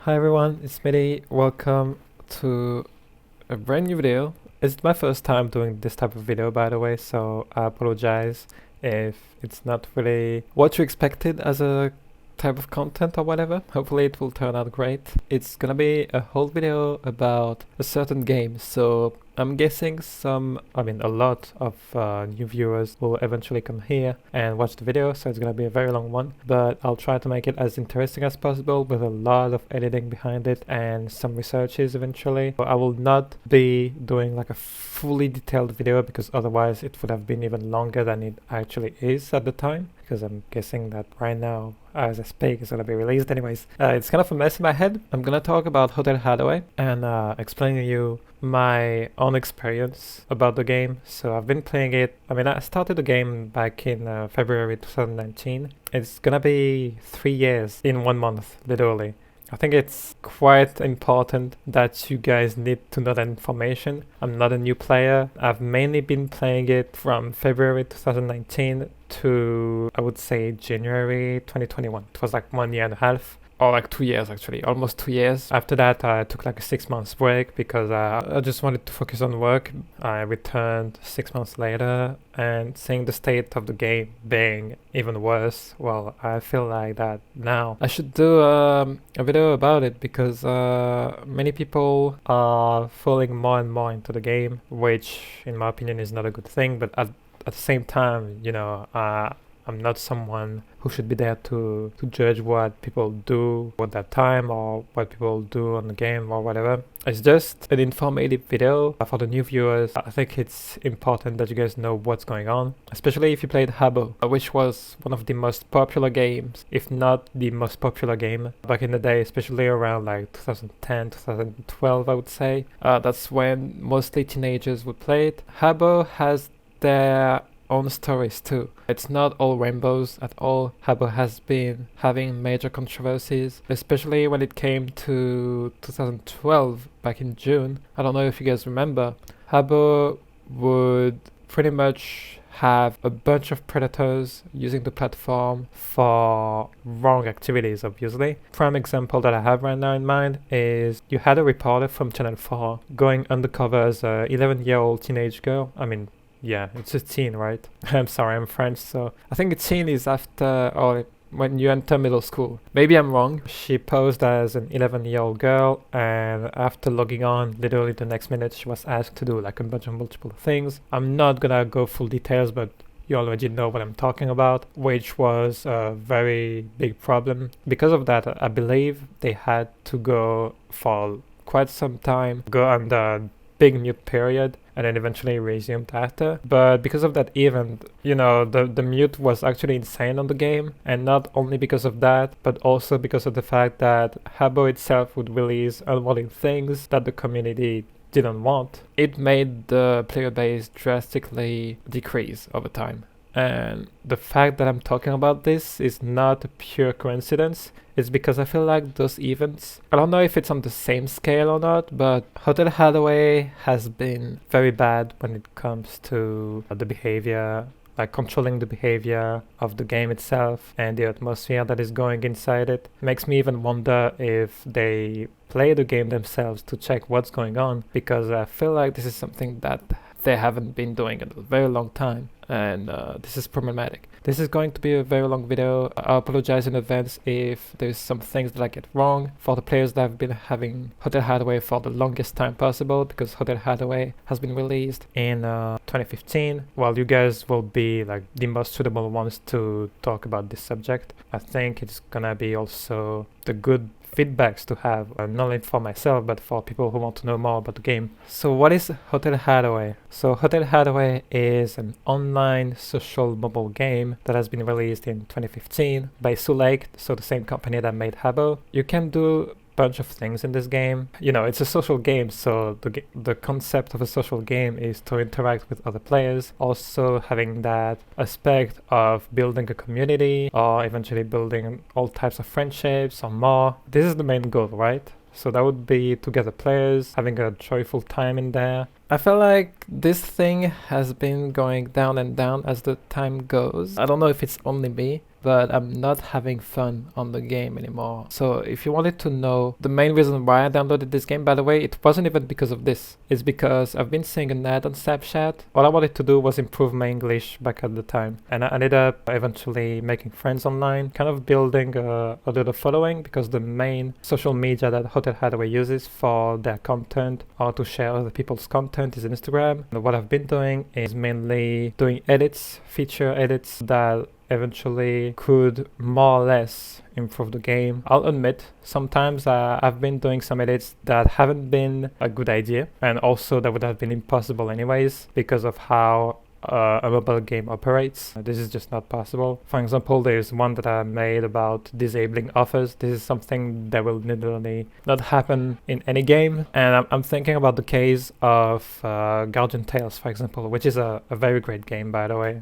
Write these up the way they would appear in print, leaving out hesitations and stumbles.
Hi everyone, it's Mitty. Welcome to a brand new video. It's my first time doing this type of video, by the way, so I apologize if it's not really what you expected as a type of content or whatever. Hopefully it will turn out great. It's gonna be a whole video about a certain game, so I'm guessing a lot of new viewers will eventually come here and watch the video, so it's gonna be a very long one, but I'll try to make it as interesting as possible with a lot of editing behind it and some researches eventually. But I will not be doing like a fully detailed video because otherwise it would have been even longer than it actually is at the time, because I'm guessing that right now as I speak it's gonna be released anyways. It's kind of a mess in my head. I'm gonna talk about Hotel Hideaway and explain to you my own experience about the game. So I've been playing it. I started the game back in February 2019. It's gonna be 3 years in 1 month, literally. I think it's quite important that you guys need to know that information. I'm not a new player. I've mainly been playing it from February 2019 to, I would say, January 2021. It was like 1.5 years. Or like 2 years actually, almost 2 years. After that I took like a 6 months break because I just wanted to focus on work. I returned 6 months later and seeing the state of the game being even worse, well, I feel like that now I should do a video about it because many people are falling more and more into the game, which in my opinion is not a good thing, but at the same time, I'm not someone who should be there to judge what people do with their time or what people do on the game or whatever. It's just an informative video for the new viewers. I think it's important that you guys know what's going on, especially if you played Habbo, which was one of the most popular games, if not the most popular game back in the day, especially around like 2010, 2012, I would say. That's when mostly teenagers would play it. Habbo has their own stories too. It's not all rainbows at all. Habbo has been having major controversies, especially when it came to 2012 back in June. I don't know if you guys remember. Habbo would pretty much have a bunch of predators using the platform for wrong activities, obviously. Prime example that I have right now in mind is you had a reporter from Channel 4 going undercover as a 11-year-old teenage girl. Yeah, it's a teen, right? I'm sorry, I'm French, so I think a teen is after or when you enter middle school. Maybe I'm wrong. She posed as an 11-year-old girl, and after logging on, literally the next minute, she was asked to do like a bunch of multiple things. I'm not gonna go full details, but you already know what I'm talking about, which was a very big problem. Because of that, I believe they had to go for quite some time, go under big mute period, and then eventually resumed after. But because of that event, the mute was actually insane on the game, and not only because of that, but also because of the fact that Habbo itself would release unwanted things that the community didn't want. It made the player base drastically decrease over time. And the fact that I'm talking about this is not a pure coincidence. It's because I feel like those events, I don't know if it's on the same scale or not, but Hotel Hideaway has been very bad when it comes to the behavior, like controlling the behavior of the game itself and the atmosphere that is going inside it. Makes me even wonder if they play the game themselves to check what's going on, because I feel like this is something that they haven't been doing in a very long time, and this is problematic. This is going to be a very long video. I apologize in advance if there's some things that I get wrong for the players that have been having Hotel Hideaway for the longest time possible, because Hotel Hideaway has been released in 2015. While you guys will be like the most suitable ones to talk about this subject, I think it's gonna be also the good feedbacks to have, not only for myself but for people who want to know more about the game. So what is Hotel Hideaway? So Hotel Hideaway is an online social mobile game that has been released in 2015 by Lake, so the same company that made Habbo. You can do bunch of things in this game. It's a social game, so the concept of a social game is to interact with other players, also having that aspect of building a community or eventually building all types of friendships or more. This is the main goal, right? So that would be to gather players, having a joyful time in there. I feel like this thing has been going down and down as the time goes. I don't know if it's only me, but I'm not having fun on the game anymore. So if you wanted to know the main reason why I downloaded this game, by the way, it wasn't even because of this. It's because I've been seeing an ad on Snapchat. All I wanted to do was improve my English back at the time. And I ended up eventually making friends online, kind of building a little following, because the main social media that Hotel Hideaway uses for their content or to share other people's content is Instagram. And what I've been doing is mainly doing edits, feature edits that eventually could more or less improve the game. I'll admit, sometimes I've been doing some edits that haven't been a good idea, and also that would have been impossible anyways because of how a mobile game operates. This is just not possible. For example, there's one that I made about disabling offers. This is something that will literally not happen in any game. And I'm thinking about the case of Guardian Tales, for example, which is a very great game, by the way,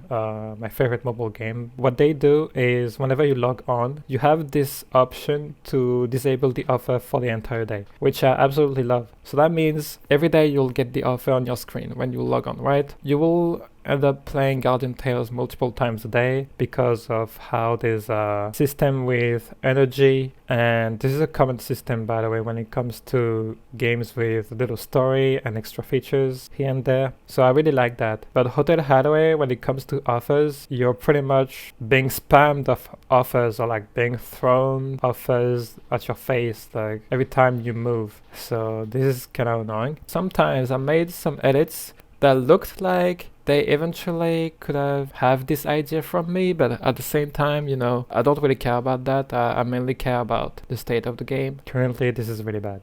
my favorite mobile game. What they do is whenever you log on, you have this option to disable the offer for the entire day, which I absolutely love. So that means every day you'll get the offer on your screen when you log on, right? You will end up playing Guardian Tales multiple times a day because of how there's a system with energy, and this is a common system, by the way, when it comes to games with a little story and extra features here and there. So I really like that. But Hotel Hideaway, when it comes to offers, you're pretty much being spammed of offers, or like being thrown offers at your face like every time you move. So this is kind of annoying. Sometimes I made some edits that looked like they eventually could have this idea from me, but at the same time, you know, I don't really care about that. I mainly care about the state of the game. Currently, this is really bad.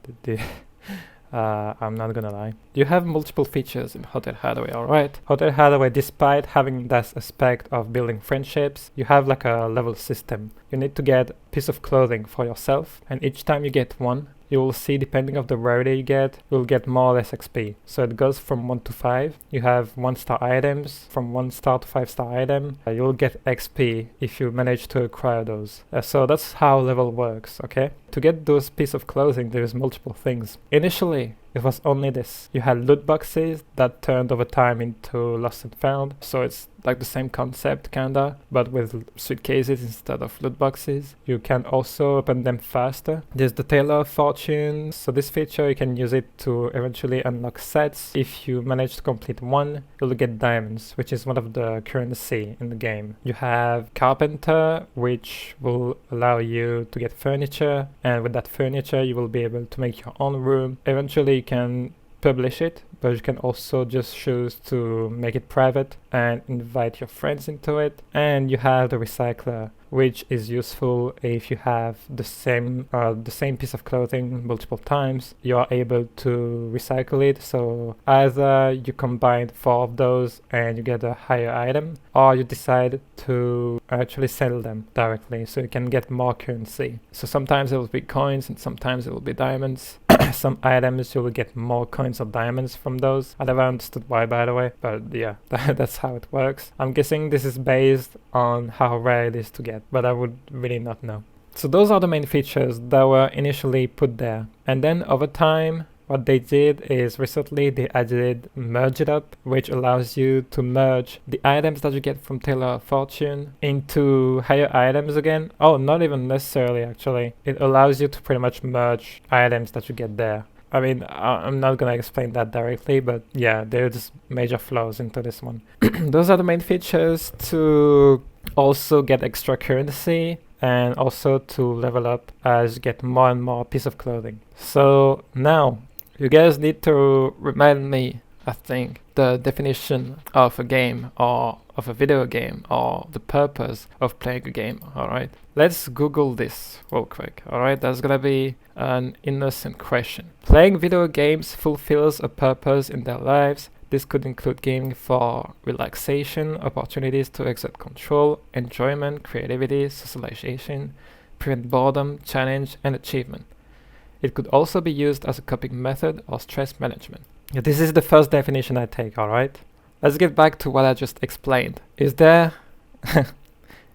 I'm not gonna lie. You have multiple features in Hotel Hideaway, alright? Hotel Hideaway, despite having that aspect of building friendships, you have like a level system. You need to get a piece of clothing for yourself, and each time you get one, you will see, depending of the rarity you get, you'll get more or less XP. So it goes from 1 to 5. You have 1-star items. From 1-star to 5-star item, you'll get XP if you manage to acquire those. So that's how level works, okay? To get those piece of clothing, there's multiple things. Initially, it was only this. You had loot boxes that turned over time into lost and found. So it's like the same concept kinda, but with suitcases instead of loot boxes. You can also open them faster. There's the Tailor of Fortune. So this feature, you can use it to eventually unlock sets. If you manage to complete one, you'll get diamonds, which is one of the currency in the game. You have Carpenter, which will allow you to get furniture, and with that furniture you will be able to make your own room. Eventually you can publish it, but you can also just choose to make it private and invite your friends into it. And you have the recycler, which is useful if you have the same piece of clothing multiple times. You are able to recycle it, so either you combine 4 of those and you get a higher item, or you decide to actually sell them directly so you can get more currency. So sometimes it will be coins and sometimes it will be diamonds. Some items you will get more coins or diamonds from those. I never understood why, by the way, but yeah, that's how it works. I'm guessing this is based on how rare it is to get, but I would really not know. So those are the main features that were initially put there. And then over time, what they did is recently they added Merge It Up, which allows you to merge the items that you get from Tailor of Fortune into higher items again. Oh, not even necessarily actually. It allows you to pretty much merge items that you get there. I mean, I'm not gonna explain that directly, but yeah, there's major flaws into this one. Those are the main features to also get extra currency and also to level up as you get more and more piece of clothing. So now, you guys need to remind me, I think, the definition of a game or of a video game or the purpose of playing a game, alright? Let's Google this real quick, alright? That's gonna be an innocent question. Playing video games fulfills a purpose in their lives. This could include gaming for relaxation, opportunities to exert control, enjoyment, creativity, socialization, prevent boredom, challenge, and achievement. It could also be used as a coping method or stress management. Yeah, this is the first definition I take, alright? Let's get back to what I just explained. Is there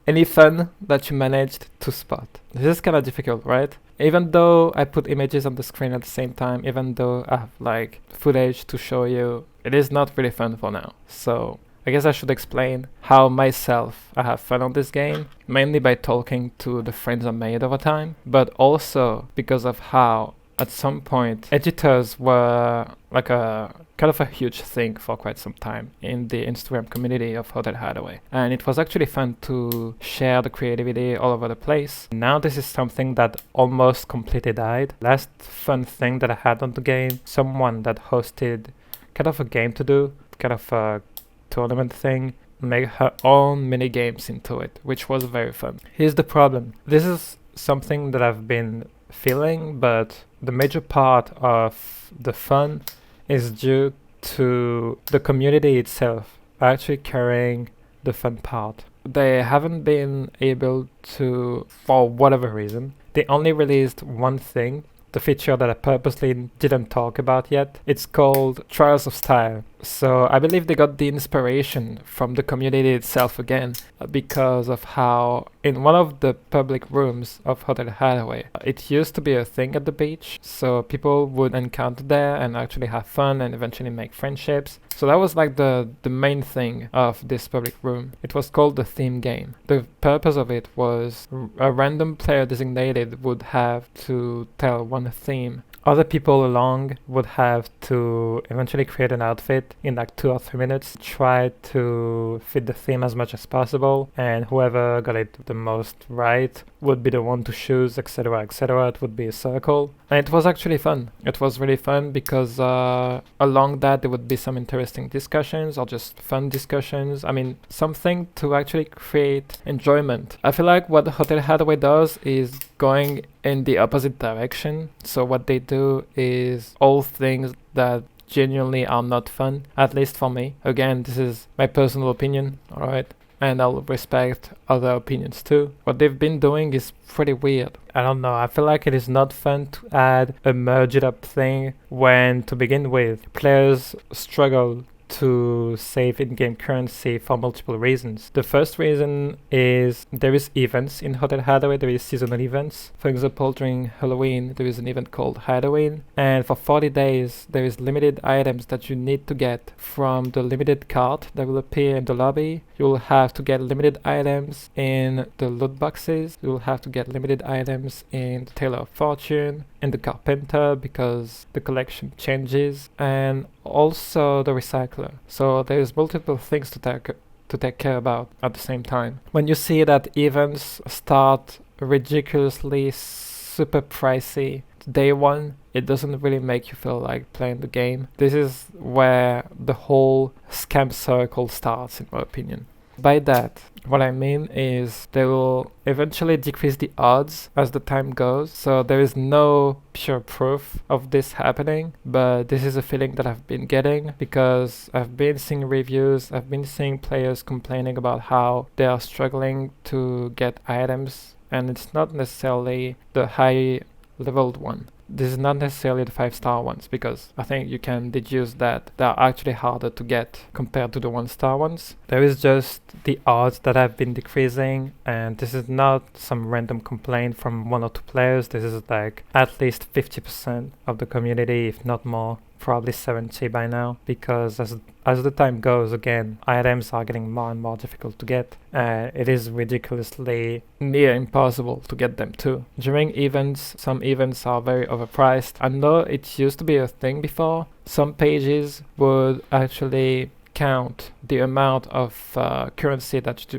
any fun that you managed to spot? This is kind of difficult, right? Even though I put images on the screen at the same time, even though I have like footage to show you, it is not really fun for now. So I guess I should explain how myself I have fun on this game, mainly by talking to the friends I made over time, but also because of how at some point editors were like a kind of a huge thing for quite some time in the Instagram community of Hotel Hideaway. And it was actually fun to share the creativity all over the place. Now this is something that almost completely died. Last fun thing that I had on the game, someone that hosted kind of a game to do, kind of a tournament thing, made her own mini games into it, which was very fun. Here's the problem. This is something that I've been feeling, but the major part of the fun is due to the community itself actually carrying the fun part. They haven't been able to, for whatever reason, they only released one thing, the feature that I purposely didn't talk about yet. It's called Trials of Style. So I believe they got the inspiration from the community itself again, because of how in one of the public rooms of Hotel Hideaway, it used to be a thing at the beach, so people would encounter there and actually have fun and eventually make friendships. So that was like the main thing of this public room. It was called the theme game. The purpose of it was a random player designated would have to tell one theme. Other people along would have to eventually create an outfit in like 2 or 3 minutes, try to fit the theme as much as possible, and whoever got it the most right would be the one to choose, etc, etc. It would be a circle. And it was actually fun. It was really fun because along that there would be some interesting discussions or just fun discussions. I mean, something to actually create enjoyment. I feel like what Hotel Hideaway does is going in the opposite direction. So what they do is all things that genuinely are not fun, at least for me. Again, this is my personal opinion, alright? And I'll respect other opinions too. What they've been doing is pretty weird. I don't know, I feel like it is not fun to add a merge it up thing when, to begin with, players struggle to save in-game currency for multiple reasons. The first reason is there is events in Hotel Hideaway, there is seasonal events. For example, during Halloween there is an event called Hideaway, and for 40 days there is limited items that you need to get from the limited cart that will appear in the lobby. You will have to get limited items in the loot boxes, you will have to get limited items in the Tailor of Fortune, in the Carpenter because the collection changes, and also the Recycler. So there's multiple things to take care about at the same time. When you see that events start ridiculously super pricey day one, it doesn't really make you feel like playing the game. This is where the whole scam circle starts, in my opinion. By that, what I mean is they will eventually decrease the odds as the time goes. So there is no pure proof of this happening, but this is a feeling that I've been getting because I've been seeing reviews, I've been seeing players complaining about how they are struggling to get items, and it's not necessarily the high leveled one. This is not necessarily the 5-star ones, because I think you can deduce that they are actually harder to get compared to the 1-star ones. There is just the odds that have been decreasing, and this is not some random complaint from 1 or 2 players. This is like at least 50% of the community, if not more. Probably 70 by now, because as the time goes, again, items are getting more and more difficult to get. It is ridiculously near impossible to get them too. During events, some events are very overpriced. I know it used to be a thing before. Some pages would actually count the amount of currency that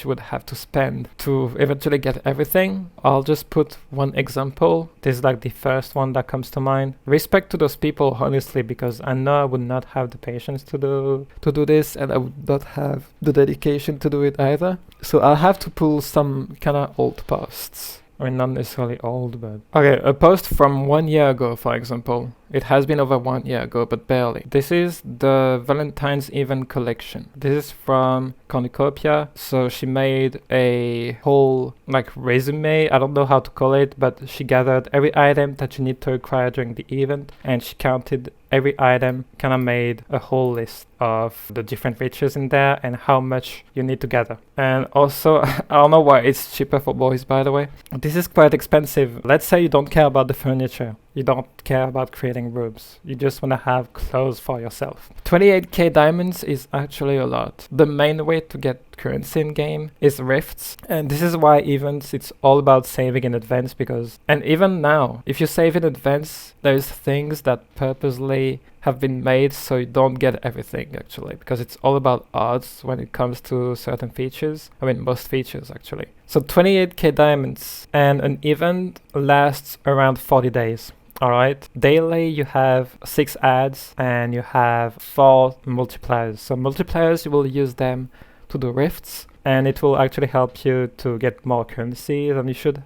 you would have to spend to eventually get everything. I'll just put one example. This is like the first one that comes to mind. Respect to those people, honestly, because I know I would not have the patience to do this, and I would not have the dedication to do it either. So I'll have to pull some kind of old posts. I mean, not necessarily old, but... Okay, a post from 1 year ago, for example. It has been over 1 year ago, but barely. This is the Valentine's Event collection. This is from Cornucopia. So she made a whole, like, resume. I don't know how to call it, but she gathered every item that you need to acquire during the event, and she counted every item, kind of made a whole list of the different features in there and how much you need to gather. And also, I don't know why it's cheaper for boys, by the way. This is quite expensive. Let's say you don't care about the furniture. You don't care about creating rooms. You just want to have clothes for yourself. 28k diamonds is actually a lot. The main way to get currency in game is rifts, and this is why events, it's all about saving in advance, because, and even now, if you save in advance, there's things that purposely have been made so you don't get everything actually, because it's all about odds when it comes to certain features. I mean, most features actually. So 28k diamonds, and an event lasts around 40 days. Alright, daily you have 6 ads and you have 4 multipliers. So multipliers, you will use them to do rifts, and it will actually help you to get more currency than you should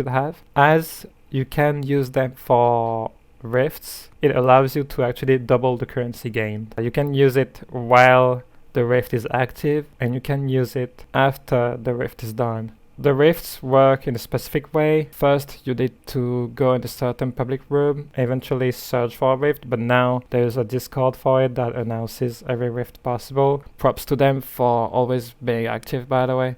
have. As you can use them for rifts, it allows you to actually double the currency gained. You can use it while the rift is active, and you can use it after the rift is done. The rifts work in a specific way. First, you need to go in a certain public room, eventually search for a rift, but now there's a Discord for it that announces every rift possible. Props to them for always being active, by the way.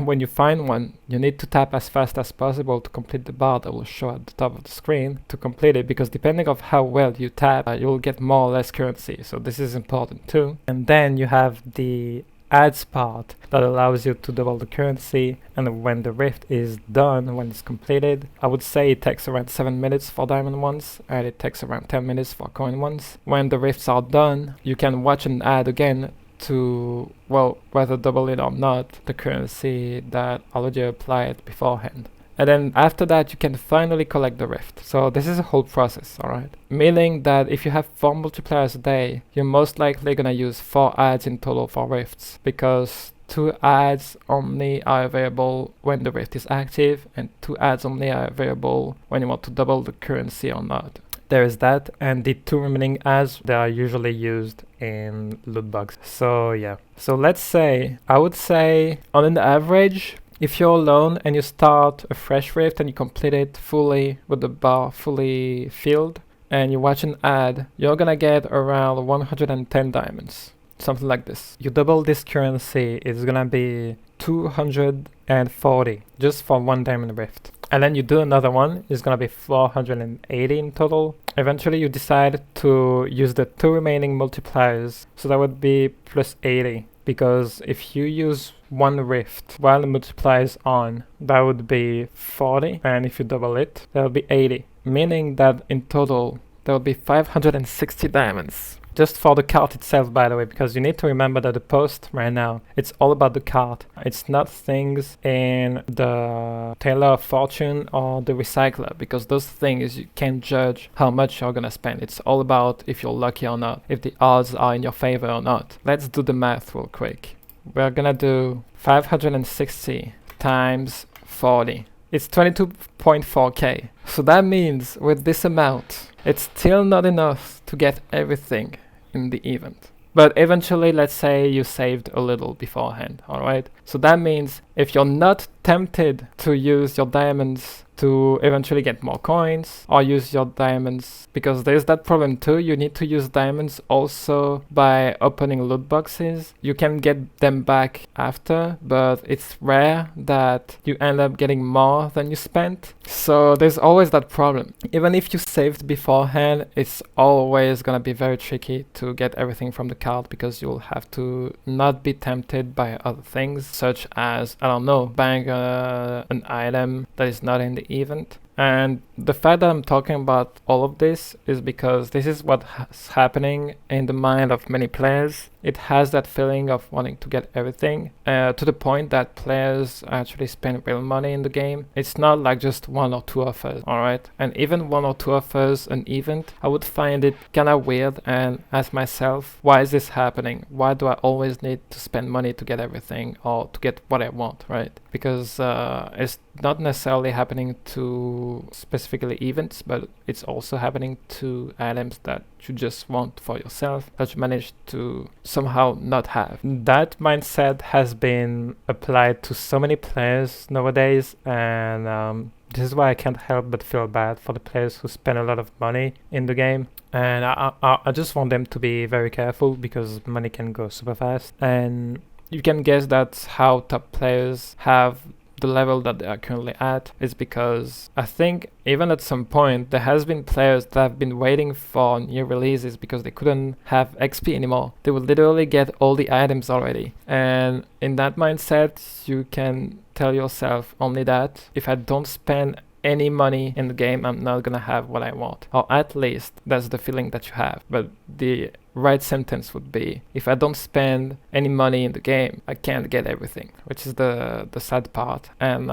When you find one, you need to tap as fast as possible to complete the bar that will show at the top of the screen to complete it, because depending on how well you tap, you will get more or less currency, so this is important too. And then you have the ads part that allows you to double the currency, and when the rift is done, when it's completed, I would say it takes around 7 minutes for diamond ones, and it takes around 10 minutes for coin ones. When the rifts are done, you can watch an ad again to, well, whether double it or not, the currency that already applied beforehand. And then after that, you can finally collect the rift. So this is a whole process, alright? Meaning that if you have 4 multipliers a day, you're most likely gonna use 4 ads in total for rifts, because 2 ads only are available when the rift is active, and 2 ads only are available when you want to double the currency or not. There is that, and the 2 remaining ads, they are usually used in loot boxes. So yeah. So let's say, I would say on an average, if you're alone and you start a fresh rift and you complete it fully with the bar fully filled, and you watch an ad, you're gonna get around 110 diamonds. Something like this. You double this currency, it's gonna be 240 just for 1 diamond rift. And then you do another one, it's gonna be 480 in total. Eventually you decide to use the 2 remaining multipliers, so that would be plus 80. Because if you use 1 rift while the multiplier is on, that would be 40, and if you double it, that would be 80. Meaning that in total, there will be 560 diamonds. Just for the cart itself, by the way, because you need to remember that the post right now, it's all about the cart. It's not things in the Tailor of Fortune or the Recycler, because those things you can't judge how much you're gonna spend. It's all about if you're lucky or not, if the odds are in your favor or not. Let's do the math real quick. We're gonna do 560 times 40. It's 22.4k. So that means with this amount, it's still not enough to get everything in the event. But eventually, let's say you saved a little beforehand, alright? So that means if you're not tempted to use your diamonds to eventually get more coins, or use your diamonds, because there's that problem too, you need to use diamonds also by opening loot boxes. You can get them back after, but it's rare that you end up getting more than you spent. So there's always that problem. Even if you saved beforehand, it's always gonna be very tricky to get everything from the card, because you'll have to not be tempted by other things, such as, I don't know, buying an item that is not in the event. And the fact that I'm talking about all of this is because this is what's happening in the mind of many players. It has that feeling of wanting to get everything, to the point that players actually spend real money in the game. It's not like just 1 or 2 offers, alright? And even 1 or 2 offers an event, I would find it kinda weird and ask myself, why is this happening? Why do I always need to spend money to get everything, or to get what I want, right? Because it's not necessarily happening to specifically events, but it's also happening to items that you just want for yourself, that you manage to somehow not have. That mindset has been applied to so many players nowadays, and this is why I can't help but feel bad for the players who spend a lot of money in the game. And I just want them to be very careful, because money can go super fast. And you can guess that's how top players have the level that they are currently at is because I think even at some point there has been players that have been waiting for new releases because they couldn't have XP anymore. They would literally get all the items already. And in that mindset, you can tell yourself only that if I don't spend any money in the game, I'm not gonna have what I want. Or at least that's the feeling that you have. But the right sentence would be, if I don't spend any money in the game, I can't get everything, which is the sad part. And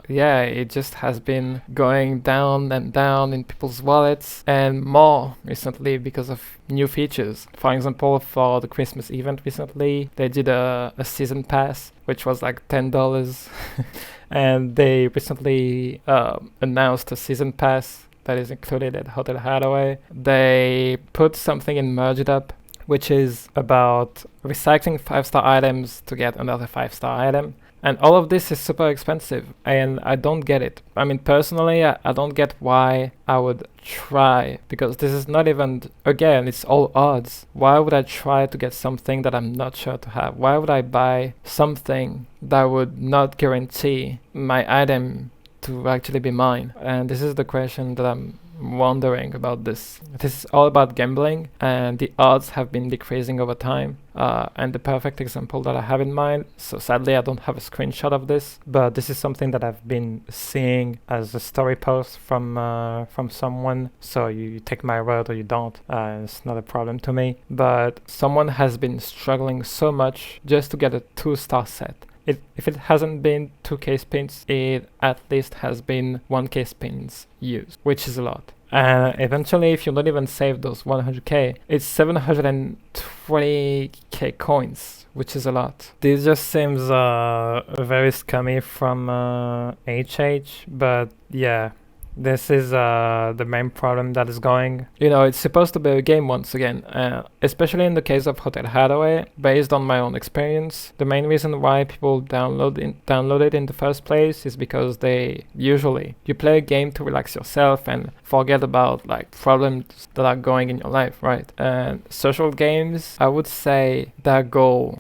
yeah, it just has been going down and down in people's wallets, and more recently because of new features. For example, for the Christmas event recently, they did a season pass, which was like $10. And they recently announced a season pass that is included at Hotel Hideaway. They put something in Merge It Up, which is about recycling 5-star items to get another 5-star item. And all of this is super expensive, and I don't get it. I mean, personally, I don't get why I would try, because this is not even, again, it's all odds. Why would I try to get something that I'm not sure to have? Why would I buy something that would not guarantee my item to actually be mine? And this is the question that I'm wondering about this. This is all about gambling, and the odds have been decreasing over time. And the perfect example that I have in mind, so sadly I don't have a screenshot of this, but this is something that I've been seeing as a story post from someone. So you take my word or you don't, it's not a problem to me. But someone has been struggling so much just to get a 2-star set. If it hasn't been 2k spins, it at least has been 1k spins used, which is a lot. Eventually, if you don't even save those 100k, it's 720k coins, which is a lot. This just seems very scummy from HH, but yeah. This is the main problem that is going. You know, it's supposed to be a game once again, especially in the case of Hotel Hideaway. Based on my own experience, the main reason why people download it in the first place is because you play a game to relax yourself and forget about like problems that are going in your life, right? And social games, I would say their goal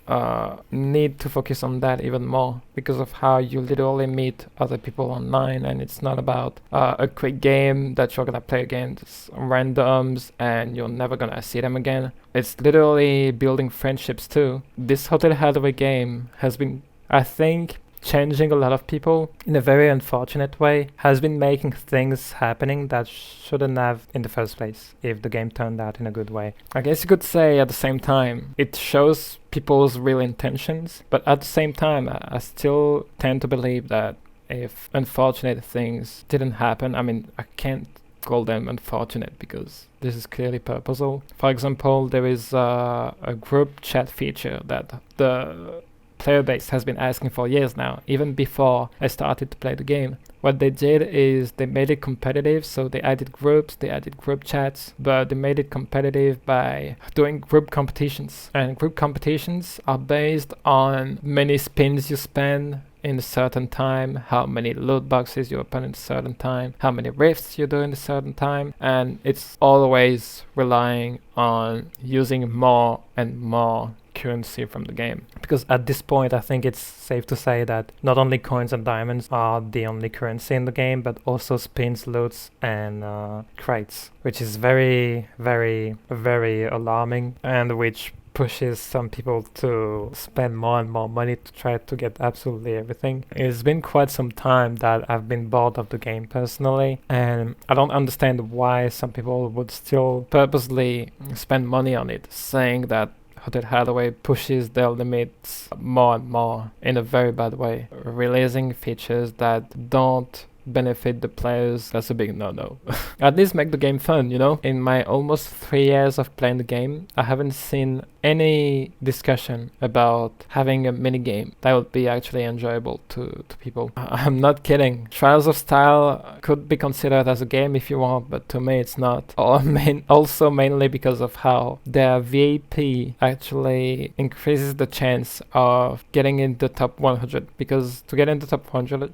need to focus on that even more, because of how you literally meet other people online, and it's not about a quick game that you're gonna play against randoms and you're never gonna see them again. It's literally building friendships too. This Hotel Hideaway game has been, I think, changing a lot of people in a very unfortunate way, has been making things happening that shouldn't have in the first place if the game turned out in a good way. I guess you could say at the same time, it shows people's real intentions, but at the same time, I still tend to believe that if unfortunate things didn't happen, I mean, I can't call them unfortunate because this is clearly purposeful. For example, there is a group chat feature that the player base has been asking for years now, even before I started to play the game. What they did is they made it competitive, so they added groups, they added group chats, but they made it competitive by doing group competitions. And group competitions are based on many spins you spend in a certain time, how many loot boxes you open in a certain time, how many rifts you do in a certain time, and it's always relying on using more and more currency from the game. Because at this point, I think it's safe to say that not only coins and diamonds are the only currency in the game, but also spins, loots, and crates, which is very, very, very alarming, and which pushes some people to spend more and more money to try to get absolutely everything. It's been quite some time that I've been bored of the game personally, and I don't understand why some people would still purposely spend money on it, saying that Hotel Hideaway pushes their limits more and more in a very bad way, releasing features that don't benefit the players. That's a big no-no. At least make the game fun, you know? In my almost 3 years of playing the game, I haven't seen any discussion about having a mini game that would be actually enjoyable to people. I'm not kidding. Trials of Style could be considered as a game if you want, but to me it's not. Also mainly because of how their VAP actually increases the chance of getting in the top 100, because to get in the top 100,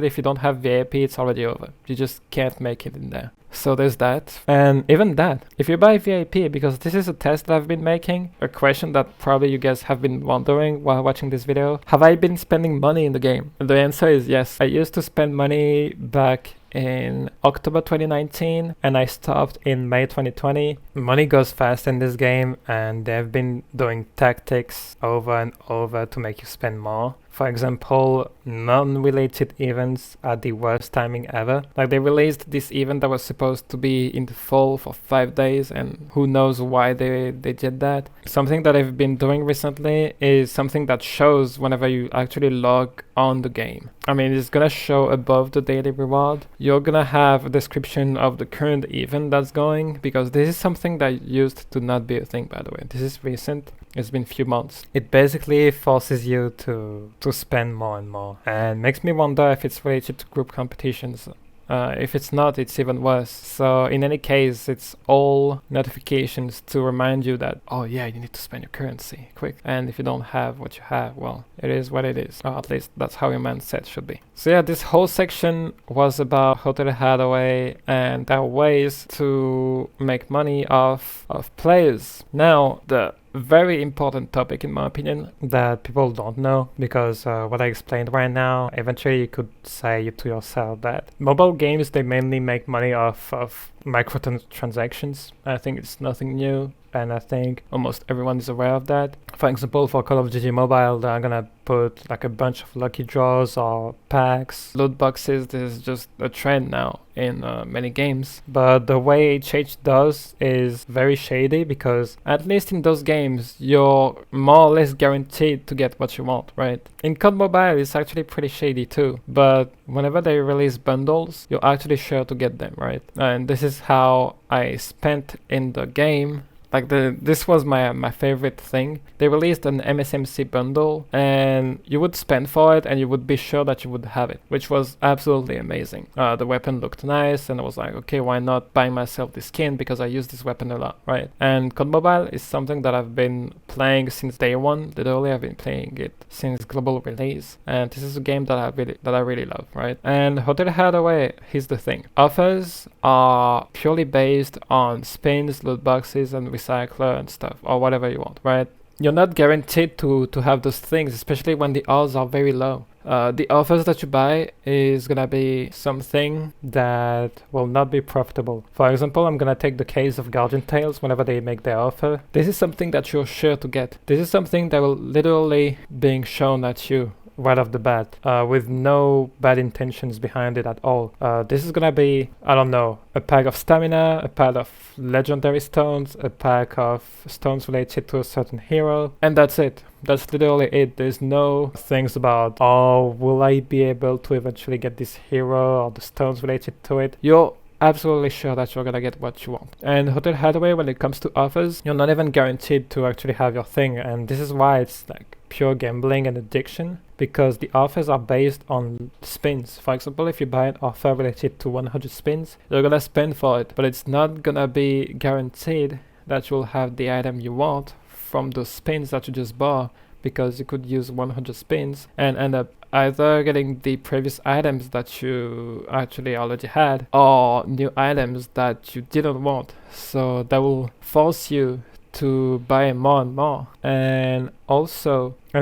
if you don't have VIP, it's already over. You just can't make it in there. So there's that. And even that, if you buy VIP, because this is a test that I've been making, a question that probably you guys have been wondering while watching this video, have I been spending money in the game? And the answer is yes. I used to spend money back in October 2019 and I stopped in May 2020. Money goes fast in this game and they've been doing tactics over and over to make you spend more. For example, non-related events are the worst timing ever. Like they released this event that was supposed to be in the fall for 5 days and who knows why they did that. Something that I've been doing recently is something that shows whenever you actually log on the game. I mean, it's gonna show above the daily reward. You're gonna have a description of the current event that's going, because this is something that used to not be a thing, by the way. This is recent. It's been a few months. It basically forces you to spend more and more, and makes me wonder if it's related to group competitions. If it's not, it's even worse. So in any case, it's all notifications to remind you that, oh yeah, you need to spend your currency quick. And if you don't have what you have, well, it is what it is. Or at least that's how your mindset should be. So yeah, this whole section was about Hotel Hideaway and there are ways to make money off of players. Now, the very important topic in my opinion that people don't know, because what I explained right now, eventually you could say to yourself that mobile games, they mainly make money off of microtransactions. I think it's nothing new, and I think almost everyone is aware of that. For example, for Call of Duty Mobile, they're gonna put like a bunch of lucky draws or packs, loot boxes. This is just a trend now in many games. But the way HH does is very shady, because at least in those games, you're more or less guaranteed to get what you want, right? In COD Mobile, it's actually pretty shady too. But whenever they release bundles, you're actually sure to get them, right? And this is how I spent in the game. Like this was my favorite thing. They released an MSMC bundle and you would spend for it and you would be sure that you would have it, which was absolutely amazing. The weapon looked nice and I was like, okay, why not buy myself this skin, because I use this weapon a lot, right? And COD Mobile is something that I've been playing since day one. Literally, I've been playing it since global release, and this is a game that I really love, right? And Hotel Hideaway, here's the thing. Offers are purely based on spins, loot boxes, and recycler and stuff, or whatever you want, right? You're not guaranteed to have those things, especially when the odds are very low. The offers that you buy is gonna be something that will not be profitable. For example, I'm gonna take the case of Guardian Tales. Whenever they make their offer, this is something that you're sure to get. This is something that will literally being shown at you right off the bat, with no bad intentions behind it at all. This is gonna be, I don't know, a pack of stamina, a pack of legendary stones, a pack of stones related to a certain hero, and that's it. That's literally it. There's no things about, oh, will I be able to eventually get this hero or the stones related to it. You're absolutely sure that you're gonna get what you want. And Hotel Hideaway, when it comes to offers, you're not even guaranteed to actually have your thing, and this is why it's like pure gambling and addiction, because the offers are based on spins. For example, if you buy an offer related to 100 spins, you're gonna spend for it, but it's not gonna be guaranteed that you'll have the item you want from those spins that you just bought, because you could use 100 spins and end up either getting the previous items that you actually already had, or new items that you didn't want. So that will force you to buy more and more, and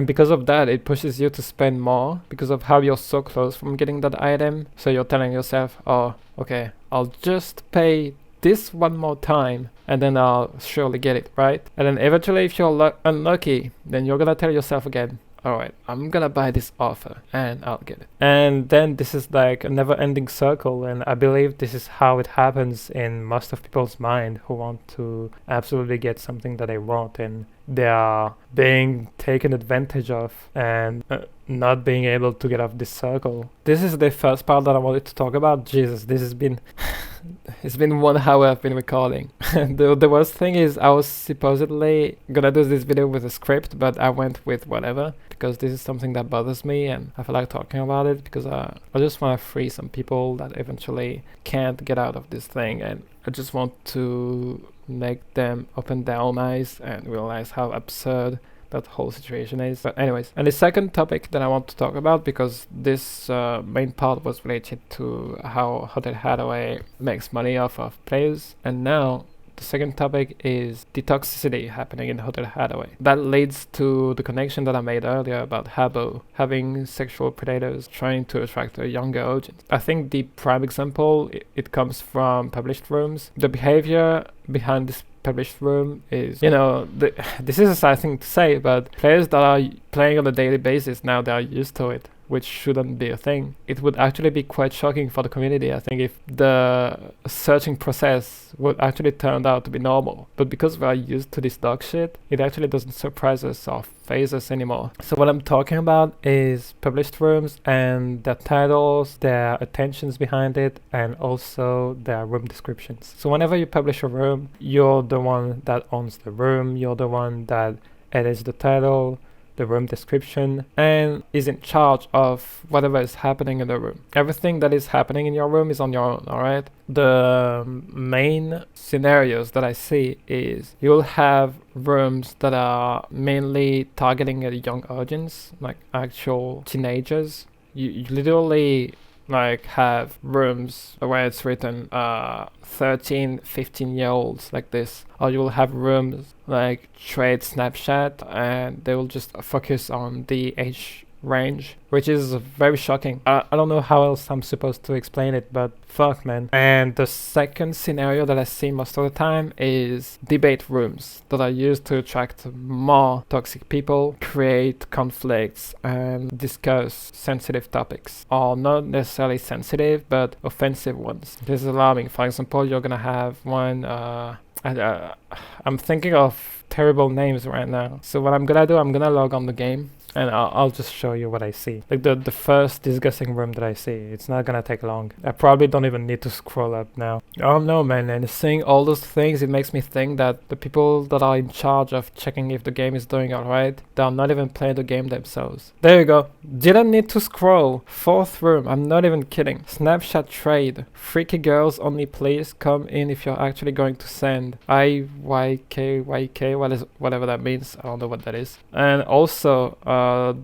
because of that, it pushes you to spend more because of how you're so close from getting that item. So you're telling yourself, oh, okay, I'll just pay this one more time and then I'll surely get it, right? And then eventually, if you're unlucky, then you're gonna tell yourself again, alright, I'm gonna buy this offer and I'll get it. And then this is like a never-ending circle, and I believe this is how it happens in most of people's mind who want to absolutely get something that they want, and they are being taken advantage of and not being able to get off this circle. This is the first part that I wanted to talk about. Jesus, this has been it's been 1 hour I've been recording. The worst thing is I was supposedly gonna do this video with a script, but I went with whatever, because this is something that bothers me and I feel like talking about it, because I just want to free some people that eventually can't get out of this thing, and I just want to make them open their own eyes and realize how absurd that whole situation is. But anyways, and the second topic that I want to talk about, because this main part was related to how Hotel Hideaway makes money off of players, and now the second topic is the toxicity happening in Hotel Hideaway. That leads to the connection that I made earlier about Habbo having sexual predators trying to attract a younger audience. I think the prime example, it comes from published rooms. The behavior behind this published room is, this is a sad thing to say, but players that are playing on a daily basis now, they are used to it, which shouldn't be a thing. It would actually be quite shocking for the community, I think, if the searching process would actually turn out to be normal. But because we are used to this dog shit, it actually doesn't surprise us or faze us anymore. So what I'm talking about is published rooms and their titles, their attentions behind it, and also their room descriptions. So whenever you publish a room, you're the one that owns the room, you're the one that edits the title, the room description, and is in charge of whatever is happening in the room. Everything that is happening in your room is on your own, alright? The main scenarios that I see is you'll have rooms that are mainly targeting a young audience, like actual teenagers. You literally have rooms where it's written 13, 15-year-olds like this, or you'll have rooms like trade Snapchat, and they will just focus on the age range, which is very shocking. I don't know how else I'm supposed to explain it, but fuck, man. And the second scenario that I see most of the time is debate rooms that are used to attract more toxic people, create conflicts, and discuss sensitive topics, or not necessarily sensitive, but offensive ones. This is alarming. For example, you're gonna have one, I'm thinking of terrible names right now. So what I'm gonna do, I'm gonna log on the game, and I'll just show you what I see. Like the first disgusting room that I see. It's not gonna take long. I probably don't even need to scroll up now. Oh no, man, and seeing all those things, it makes me think that the people that are in charge of checking if the game is doing alright, they are not even playing the game themselves. There you go. Didn't need to scroll. Fourth room, I'm not even kidding. Snapchat trade. Freaky girls only, please come in if you're actually going to send. IYKYK, whatever that means. I don't know what that is. And also,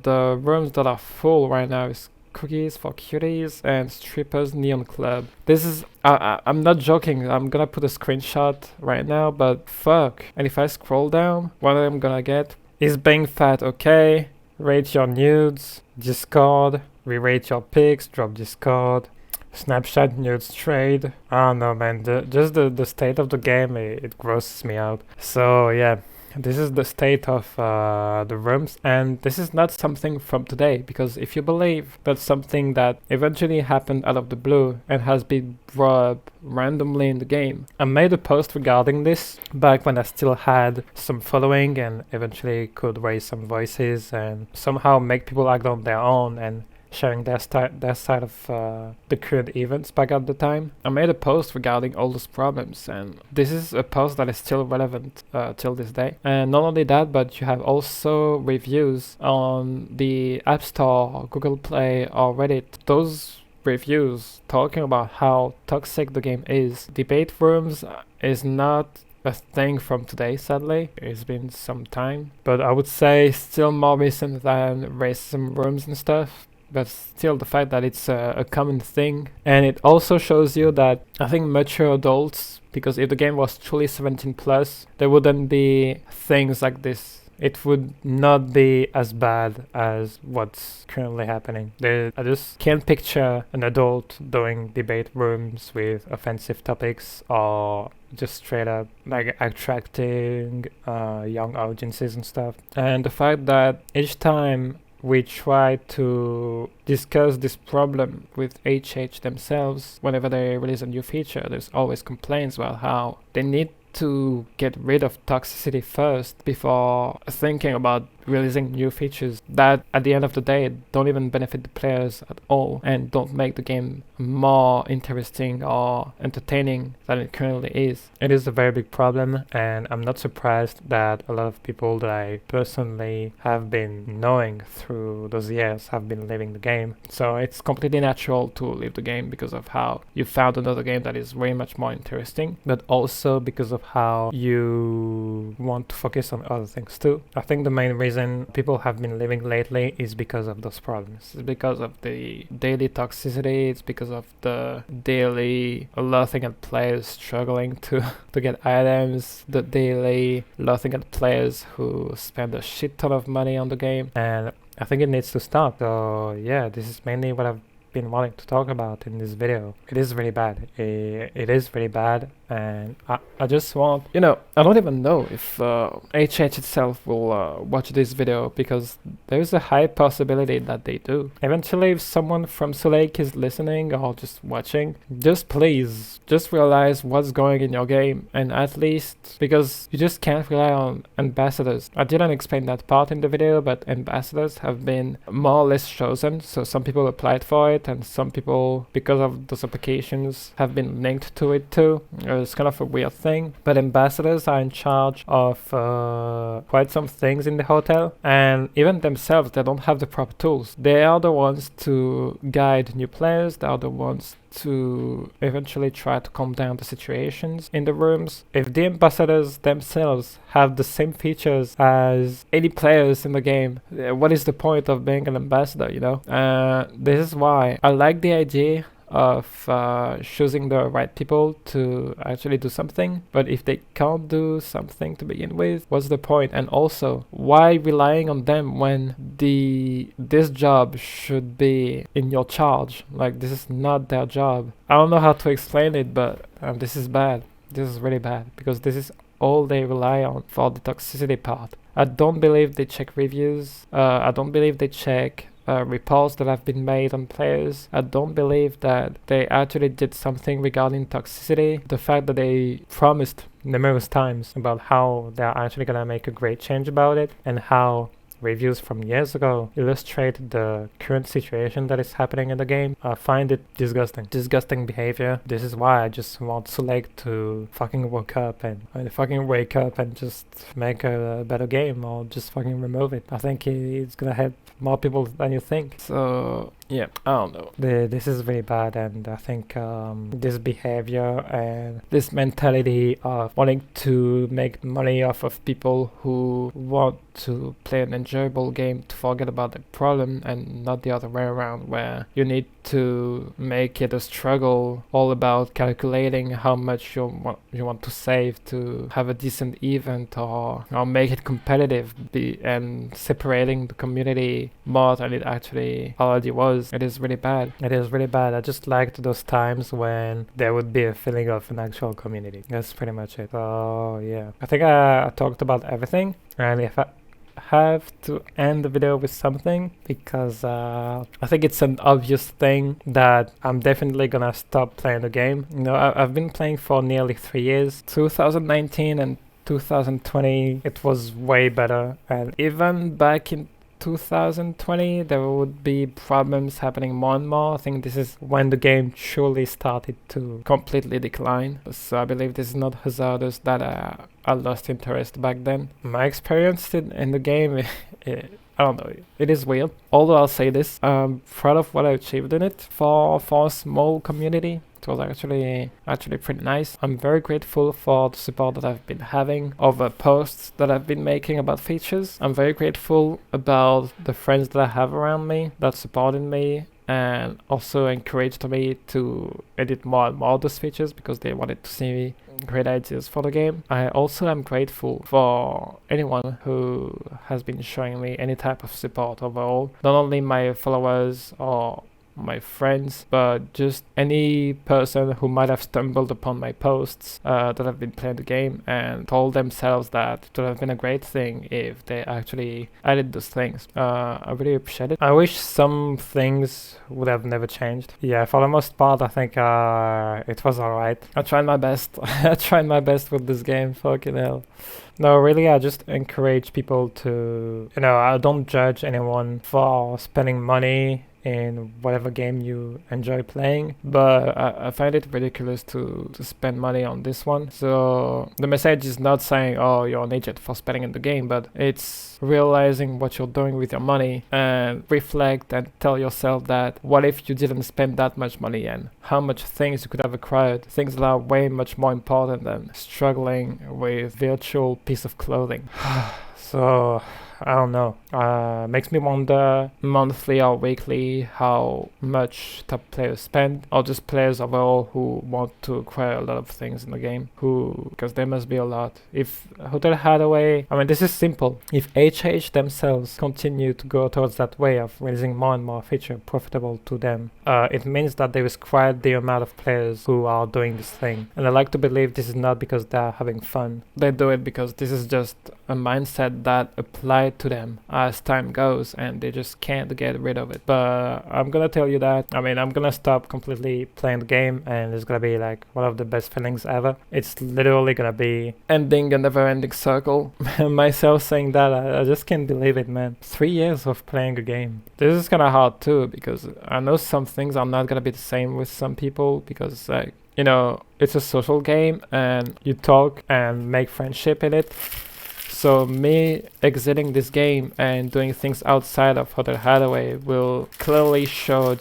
the rooms that are full right now is cookies for cuties and strippers neon club. This is I'm not joking. I'm gonna put a screenshot right now, but fuck. And if I scroll down, what I'm gonna get is being fat, okay, rate your nudes, Discord, re-rate your pics, drop Discord, Snapchat nudes trade. I don't know, man, just the state of the game, it grosses me out. So yeah, this is the state of the rooms, and this is not something from today, because if you believe that's something that eventually happened out of the blue and has been brought up randomly in the game. I made a post regarding this back when I still had some following and eventually could raise some voices and somehow make people act on their own and sharing their side of the current events back at the time. I made a post regarding all those problems, and this is a post that is still relevant till this day. And not only that, but you have also reviews on the App Store, Google Play, or Reddit. Those reviews talking about how toxic the game is. Debate rooms is not a thing from today, sadly. It's been some time, but I would say still more recent than racism rooms and stuff. But still, the fact that it's a common thing. And it also shows you that I think mature adults, because if the game was truly 17 plus, there wouldn't be things like this. It would not be as bad as what's currently happening. I just can't picture an adult doing debate rooms with offensive topics or just straight up like attracting young audiences and stuff. And the fact that each time we try to discuss this problem with HH themselves, whenever they release a new feature, there's always complaints about how they need to get rid of toxicity first before thinking about releasing new features that at the end of the day don't even benefit the players at all and don't make the game more interesting or entertaining than it currently is. It is a very big problem, and I'm not surprised that a lot of people that I personally have been knowing through those years have been leaving the game. So it's completely natural to leave the game because of how you found another game that is way much more interesting, but also because of how you want to focus on other things too. I think the main reason people have been leaving lately is because of those problems. It's because of the daily toxicity. It's because of the daily laughing at players struggling to get items, the daily laughing at players who spend a shit ton of money on the game, and I think it needs to stop. So yeah, this is mainly what I've been wanting to talk about in this video. It is really bad. It is really bad, and I just want, you know, I don't even know if HH itself will watch this video, because there's a high possibility that they do. Eventually, if someone from Sulake is listening or just watching, just please, just realize what's going in your game, and at least, because you just can't rely on ambassadors. I didn't explain that part in the video, but ambassadors have been more or less chosen, so some people applied for it, and some people, because of those applications, have been linked to it too. It's kind of a weird thing, but ambassadors are in charge of quite some things in the hotel, and even themselves, they don't have the proper tools. They are the ones to guide new players. They are the ones to eventually try to calm down the situations in the rooms. If the ambassadors themselves have the same features as any players in the game, what is the point of being an ambassador, you know? This is why I like the idea of choosing the right people to actually do something, but if they can't do something to begin with, what's the point? And also, why relying on them when this job should be in your charge? Like, this is not their job. I don't know how to explain it, but this is bad. This is really bad, because this is all they rely on for the toxicity part. I don't believe they check reviews. I don't believe they check reports that have been made on players. I don't believe that they actually did something regarding toxicity. The fact that they promised numerous times about how they're actually gonna make a great change about it, and how reviews from years ago illustrate the current situation that is happening in the game, I find it disgusting. Disgusting behavior. This is why I just want Sulake to fucking wake up and just make a better game, or just fucking remove it. I think it's gonna help more people than you think. So yeah, I don't know. This is really bad, and I think this behavior and this mentality of wanting to make money off of people who want to play an enjoyable game to forget about the problem, and not the other way around, where you need to make it a struggle all about calculating how much you want to save to have a decent event, or make it competitive, and separating the community more than it actually already was. It is really bad. It is really bad. I just liked those times when there would be a feeling of an actual community. That's pretty much it. So yeah, I think I talked about everything, and if I have to end the video with something, because I think it's an obvious thing that I'm definitely gonna stop playing the game. You know, I've been playing for nearly 3 years. 2019 and 2020, it was way better, and even back in 2020 there would be problems happening more and more. I think this is when the game truly started to completely decline. So I believe this is not hazardous that I lost interest back then. My experience in the game, I don't know, it is weird. Although I'll say this, I'm proud of what I achieved in it. For a small community, it was actually pretty nice. I'm very grateful for the support that I've been having over posts that I've been making about features. I'm very grateful about the friends that I have around me that supported me, and also encouraged me to edit more and more of those features, because they wanted to see great ideas for the game. I also am grateful for anyone who has been showing me any type of support overall, not only my followers or my friends, but just any person who might have stumbled upon my posts that have been playing the game and told themselves that it would have been a great thing if they actually added those things. I really appreciate it. I wish some things would have never changed. Yeah, for the most part, I think it was alright. I tried my best. I tried my best with this game, fucking hell. No, really, I just encourage people to, you know, I don't judge anyone for spending money in whatever game you enjoy playing. But I find it ridiculous to spend money on this one. So the message is not saying, oh, you're an idiot for spending in the game, but it's realizing what you're doing with your money and reflect and tell yourself that what if you didn't spend that much money, and how much things you could have acquired, things that are way much more important than struggling with virtual piece of clothing. So I don't know. Makes me wonder monthly or weekly how much top players spend, or just players overall who want to acquire a lot of things in the game. Because there must be a lot. If Hotel Hideaway, I mean, this is simple. If HH themselves continue to go towards that way of releasing more and more feature profitable to them, it means that there is quite the amount of players who are doing this thing. And I like to believe this is not because they're having fun. They do it because this is just a mindset that applies to them as time goes, and they just can't get rid of it. But I'm gonna tell you that, I mean, I'm gonna stop completely playing the game, and it's gonna be like one of the best feelings ever. It's literally gonna be ending a never-ending circle. Myself saying that, I just can't believe it, man. 3 years of playing a game. This is kind of hard too, because I know some things are not gonna be the same with some people, because like, you know, it's a social game and you talk and make friendship in it. So me exiting this game and doing things outside of Hotel Hideaway will clearly show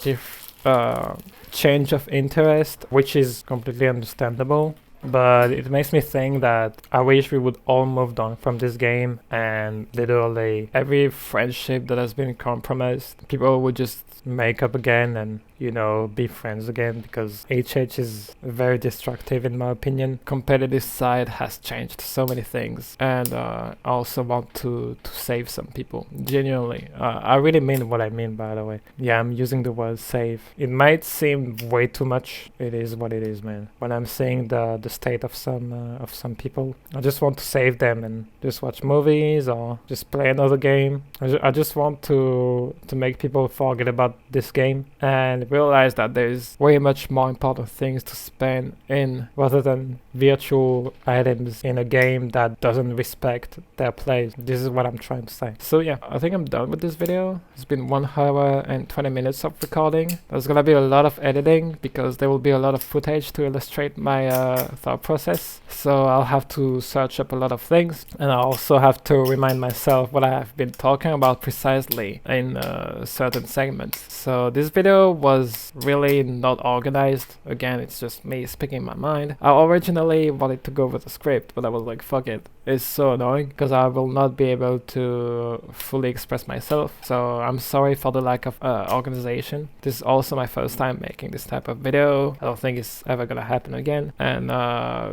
change of interest, which is completely understandable. But it makes me think that I wish we would all moved on from this game, and literally every friendship that has been compromised, people would just make up again and, you know, be friends again, because HH is very destructive in my opinion. Competitive side has changed so many things, and I also want to save some people, genuinely. I really mean what I mean, by the way. Yeah, I'm using the word save. It might seem way too much. It is what it is, man. When I'm seeing the state of some people, I just want to save them and just watch movies or just play another game. I just want to make people forget about this game and realize that there's way much more important things to spend in, rather than virtual items in a game that doesn't respect their play. This is what I'm trying to say. So yeah, I think I'm done with this video. It's been 1 hour and 20 minutes of recording. There's gonna be a lot of editing because there will be a lot of footage to illustrate my thought process. So I'll have to search up a lot of things, and I also have to remind myself what I have been talking about precisely in certain segments. So this video was really not organized. Again, it's just me speaking my mind. I originally wanted to go with a script, but I was like, fuck it. It's so annoying because I will not be able to fully express myself. So I'm sorry for the lack of organization. This is also my first time making this type of video. I don't think it's ever gonna happen again. And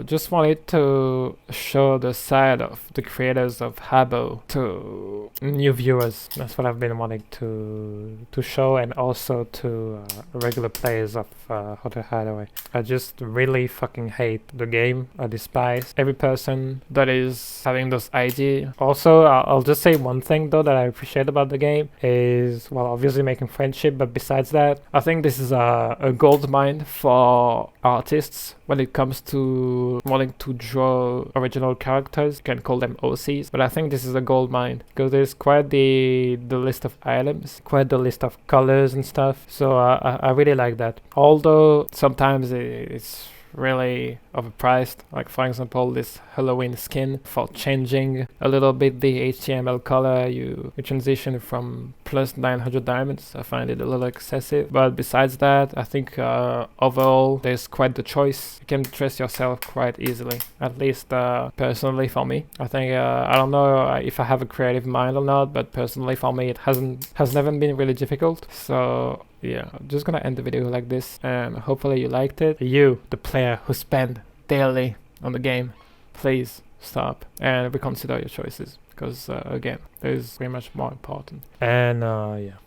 just wanted to show the side of the creators of Habbo to new viewers. That's what I've been wanting to show, and also to regular players of Hotel Hideaway. I just really fucking hate the game. I despise every person that is having those ideas. Also, I'll just say one thing though that I appreciate about the game is, well, obviously making friendship, but besides that, I think this is a gold mine for artists when it comes to wanting to draw original characters. You can call them OCs, but I think this is a gold mine because there's quite the list of items, quite the list of colors and stuff. So I really like that. Although sometimes it's really overpriced, like for example this Halloween skin. For changing a little bit the HTML color, you transition from plus 900 diamonds. I find it a little excessive, but besides that, I think overall there's quite the choice. You can dress yourself quite easily, at least personally for me. I think I don't know if I have a creative mind or not, but personally for me it has never been really difficult. So yeah, I'm just gonna end the video like this, and hopefully you liked it. You, the player who spend daily on the game, please stop and reconsider your choices, because again, there's very much more important. And yeah,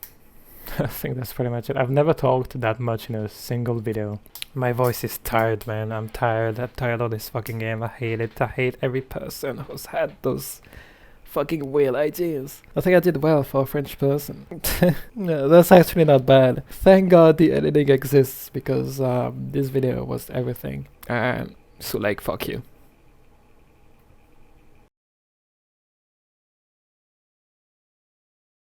I think that's pretty much it. I've never talked that much in a single video. My voice is tired, man. I'm tired of this fucking game. I hate it. I hate every person who's had those fucking weird ideas. I think I did well for a French person. No, that's actually not bad. Thank God the editing exists, because this video was everything. And so like, fuck you.